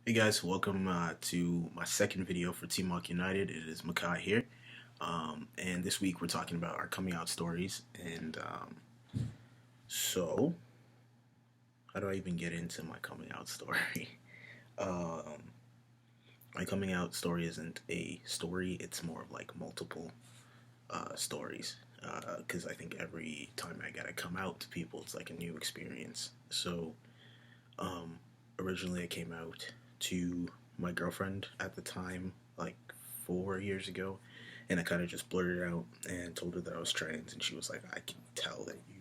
Hey guys, welcome to my second video for TMOC United. It is Makai here, and this week we're talking about our coming out stories. And so, how do I even get into my coming out story? um, my coming out story isn't a story; it's more of like multiple stories. Because I think every time I gotta come out to people, it's like a new experience. So, um, originally I came out to my girlfriend at the time, like 4 years ago, and I kind of just blurted out and told her that I was trans, and she was like, "I can tell that you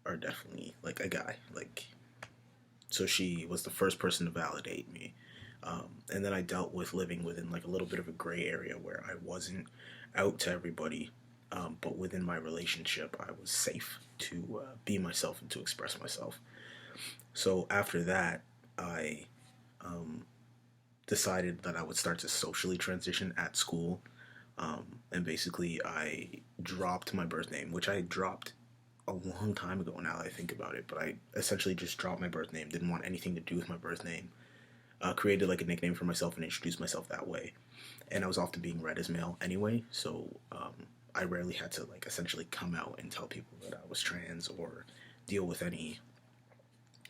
are definitely like a guy." Like, so she was the first person to validate me. And then I dealt with living within like a little bit of a gray area where I wasn't out to everybody, but within my relationship, I was safe to be myself and to express myself. So after that, I um, decided that I would start to socially transition at school. And basically, I dropped my birth name, which I dropped a long time ago now that I think about it. But I essentially just dropped my birth name, didn't want anything to do with my birth name. Created like a nickname for myself and introduced myself that way. And I was often being read as male anyway, so I rarely had to like essentially come out and tell people that I was trans or deal with any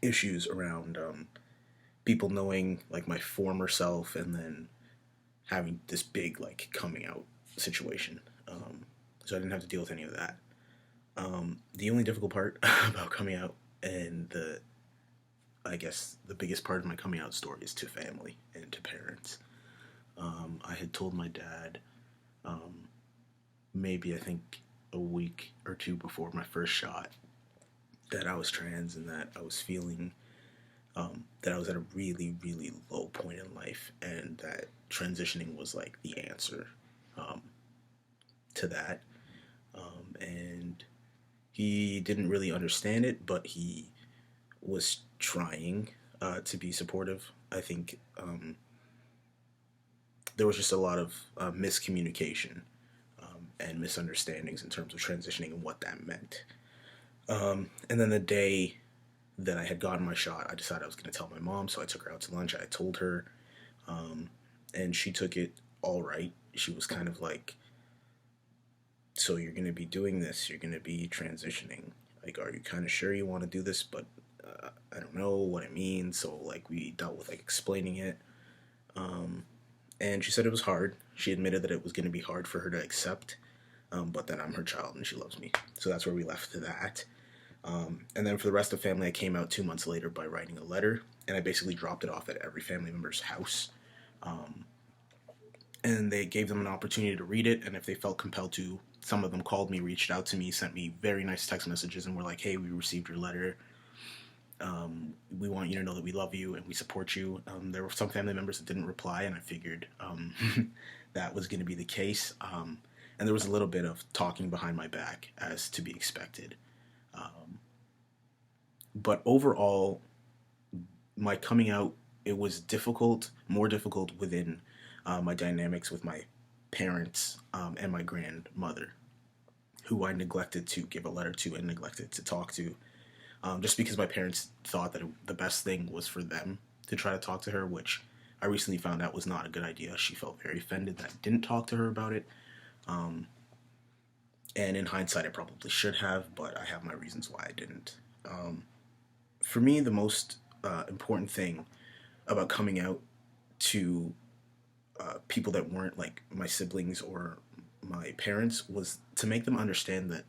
issues around people knowing like my former self and then having this big like coming out situation. So I didn't have to deal with any of that. The only difficult part about coming out and I guess the biggest part of my coming out story is to family and to parents. I had told my dad um, maybe I think a week or two before my first shot that I was trans and that I was feeling that I was at a really, really low point in life, and that transitioning was like the answer um, to that. And he didn't really understand it, but he was trying to be supportive. I think there was just a lot of miscommunication and misunderstandings in terms of transitioning and what that meant. And then the day that I had gotten my shot, I decided I was going to tell my mom, so I took her out to lunch. I told her, um, and she took it all right. She was kind of like, "So you're going to be doing this? You're going to be transitioning? Like, are you kind of sure you want to do this? But I don't know what it means." So like we dealt with like explaining it, um, and she said it was hard. She admitted that it was going to be hard for her to accept, but that I'm her child and she loves me. So that's where we left that. And then for the rest of the family, I came out 2 months later by writing a letter, and I basically dropped it off at every family member's house. Um, and they gave them an opportunity to read it, and if they felt compelled to, some of them called me, reached out to me, sent me very nice text messages, and were like, "Hey, we received your letter. We want you to know that we love you and we support you." There were some family members that didn't reply, and I figured that was going to be the case. And there was a little bit of talking behind my back, as to be expected. Um, but overall, my coming out, it was difficult, more difficult within my dynamics with my parents and my grandmother, who I neglected to give a letter to and neglected to talk to, just because my parents thought that the best thing was for them to try to talk to her, which I recently found out was not a good idea. She felt very offended that I didn't talk to her about it. Um, and in hindsight, I probably should have, but I have my reasons why I didn't. For me, the most important thing about coming out to people that weren't like my siblings or my parents was to make them understand that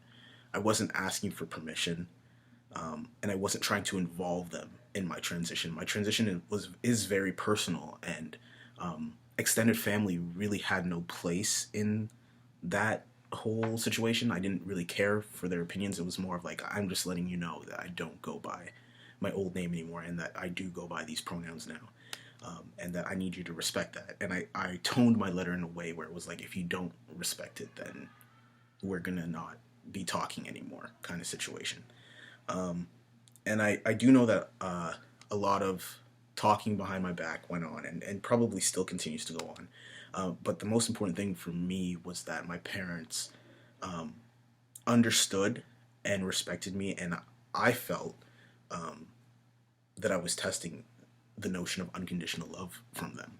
I wasn't asking for permission, and I wasn't trying to involve them in my transition. My transition is very personal, and extended family really had no place in that whole situation. I didn't really care for their opinions. It was more of like, I'm just letting you know that I don't go by my old name anymore, and that I do go by these pronouns now. And that I need you to respect that. And I toned my letter in a way where it was like, if you don't respect it, then we're gonna not be talking anymore, kind of situation. Um, and I do know that a lot of talking behind my back went on, and probably still continues to go on. But the most important thing for me was that my parents um, understood and respected me, and I felt um, that I was testing the notion of unconditional love from them.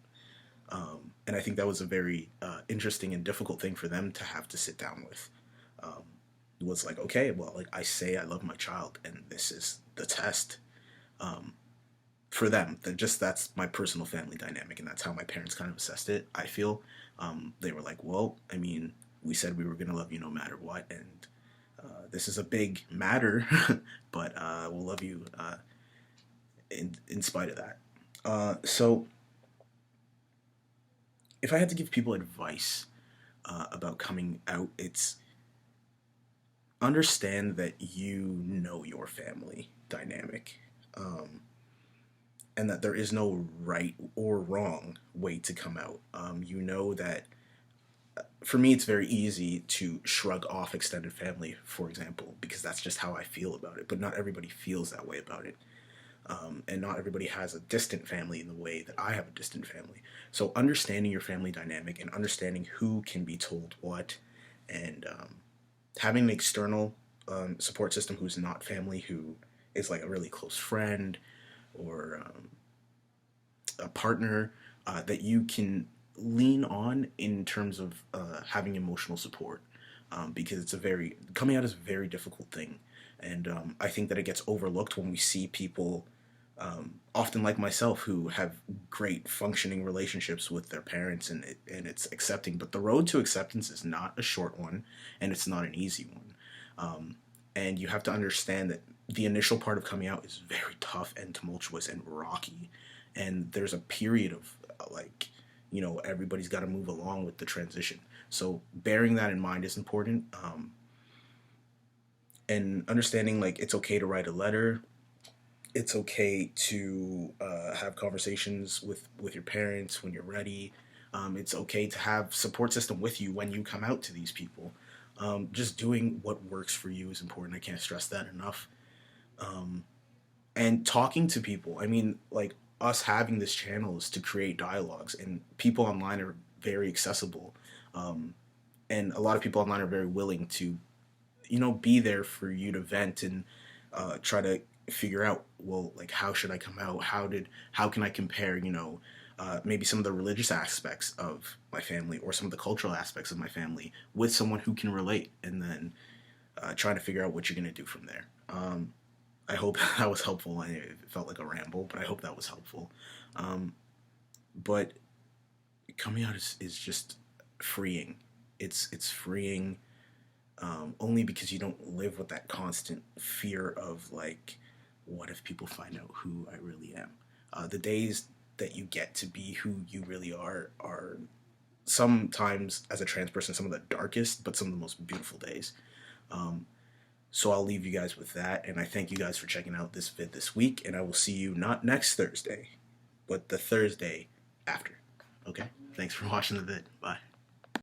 And I think that was a very interesting and difficult thing for them to have to sit down with. Um, was like, okay, well, like I say I love my child, and this is the test. Um, for them, that's my personal family dynamic, and that's how my parents kind of assessed it. I feel they were like, well, I mean, we said we were gonna love you no matter what, and this is a big matter, but we'll love you in spite of that. So if I had to give people advice about coming out, it's understand that you know your family dynamic, um, and that there is no right or wrong way to come out. You know that for me, it's very easy to shrug off extended family, for example, because that's just how I feel about it. But not everybody feels that way about it. And not everybody has a distant family in the way that I have a distant family. So understanding your family dynamic and understanding who can be told what, and having an external support system who's not family, who is like a really close friend or a partner that you can lean on in terms of having emotional support, because it's a very coming out is a very difficult thing, and I think that it gets overlooked when we see people, often like myself, who have great functioning relationships with their parents, and it's accepting. But the road to acceptance is not a short one, and it's not an easy one. And you have to understand that the initial part of coming out is very tough and tumultuous and rocky, and there's a period of like, everybody's got to move along with the transition. So bearing that in mind is important, and understanding like it's okay to write a letter, it's okay to have conversations with your parents when you're ready. It's okay to have support system with you when you come out to these people. Just doing what works for you is important. I can't stress that enough. Um, and talking to people. I mean, like us having this channel is to create dialogues, and people online are very accessible. Um, and a lot of people online are very willing to, be there for you to vent and try to figure out, well, like how should I come out? How can I compare, maybe some of the religious aspects of my family or some of the cultural aspects of my family with someone who can relate, and then trying to figure out what you're going to do from there. I hope that was helpful. It felt like a ramble, but I hope that was helpful. Um, but coming out is just freeing. It's freeing, only because you don't live with that constant fear of like, what if people find out who I really am? The days that you get to be who you really are sometimes, as a trans person, some of the darkest, but some of the most beautiful days. Um, so I'll leave you guys with that, and I thank you guys for checking out this vid this week, and I will see you not next Thursday, but the Thursday after. Okay? Thanks for watching the vid. Bye.